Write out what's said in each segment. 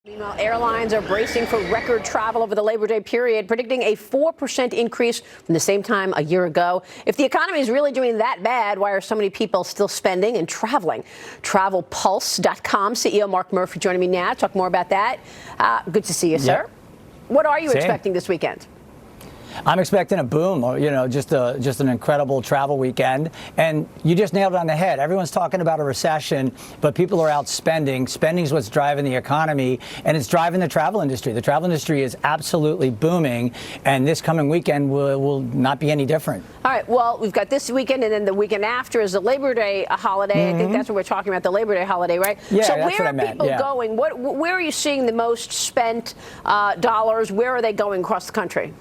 Meanwhile, airlines are bracing for record travel over the Labor Day period, predicting a 4% increase from the same time a year ago. If the economy is really doing that bad, why are so many people still spending and traveling? TravelPulse.com CEO Mark Murphy joining me now to talk more about that. Good to see you, sir. Yep. What are you expecting this weekend? I'm expecting a boom, just an incredible travel weekend. And you just nailed it on the head. Everyone's talking about a recession, but people are out spending. Spending is what's driving the economy, and it's driving the travel industry. The travel industry is absolutely booming, and this coming weekend will not be any different. All right, well, we've got this weekend, and then the weekend after is the Labor Day holiday. I think that's what we're talking about, the Labor Day holiday, right? Yeah, so that's where what I meant. people going? Where are you seeing the most spent dollars? Where are they going across the country?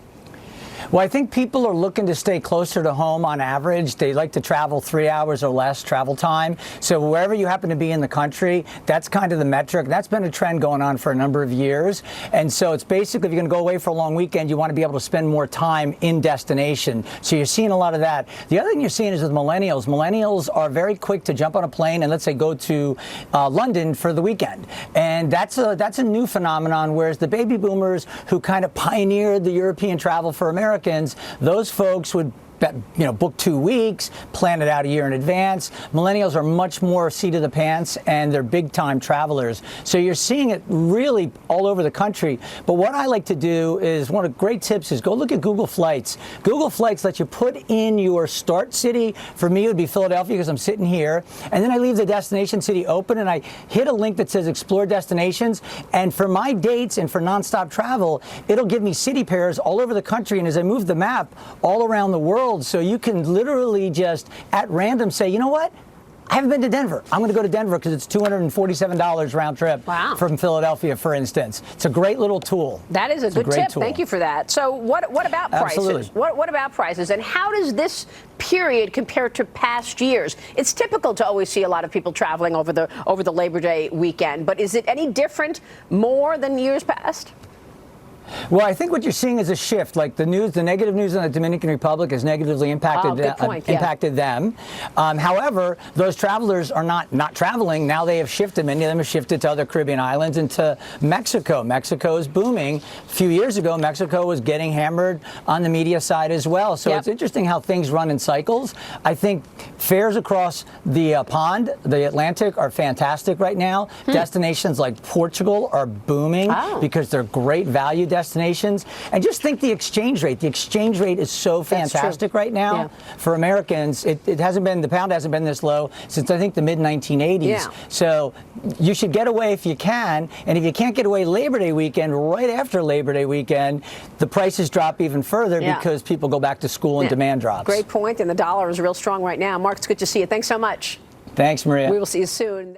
Well, I think people are looking to stay closer to home on average. They like to travel 3 hours or less travel time. So wherever you happen to be in the country, that's kind of the metric. That's been a trend going on for a number of years. And so it's basically, if you're going to go away for a long weekend, you want to be able to spend more time in destination. So you're seeing a lot of that. The other thing you're seeing is with millennials. Millennials are very quick to jump on a plane and, let's say, go to London for the weekend. And that's a new phenomenon, whereas the baby boomers who kind of pioneered the European travel for Americans, those folks would book 2 weeks, plan it out a year in advance. Millennials are much more seat of the pants, and they're big-time travelers. So you're seeing it really all over the country. But what I like to do is, one of the great tips is go look at Google Flights. Google Flights lets you put in your start city. For me, it would be Philadelphia because I'm sitting here. And then I leave the destination city open, and I hit a link that says Explore Destinations. And for my dates and for nonstop travel, it'll give me city pairs all over the country. And as I move the map all around the world, so you can literally just at random say, you know what? I haven't been to Denver. I'm going to go to Denver because it's $247 round trip from Philadelphia, for instance. It's a great little tool. That is a good tip. Tool. Thank you for that. So what about prices? Absolutely. What about prices? And how does this period compare to past years? It's typical to always see a lot of people traveling over the Labor Day weekend, but is it any different, more than years past? Well, I think what you're seeing is a shift. Like the negative news in the Dominican Republic has negatively impacted them. However, those travelers are not traveling. Now they have shifted. Many of them have shifted to other Caribbean islands and to Mexico. Mexico is booming. A few years ago, Mexico was getting hammered on the media side as well. So it's interesting how things run in cycles. I think fares across the pond, the Atlantic, are fantastic right now. Destinations like Portugal are booming because they're great value destinations. And just think the exchange rate. The exchange rate is so fantastic right now for Americans. The pound hasn't been this low since, I think, the mid-1980s. So you should get away if you can. And if you can't get away Labor Day weekend, right after Labor Day weekend, the prices drop even further because people go back to school and demand drops. Great point. And the dollar is real strong right now. Mark, it's good to see you. Thanks so much. Thanks, Maria. We will see you soon.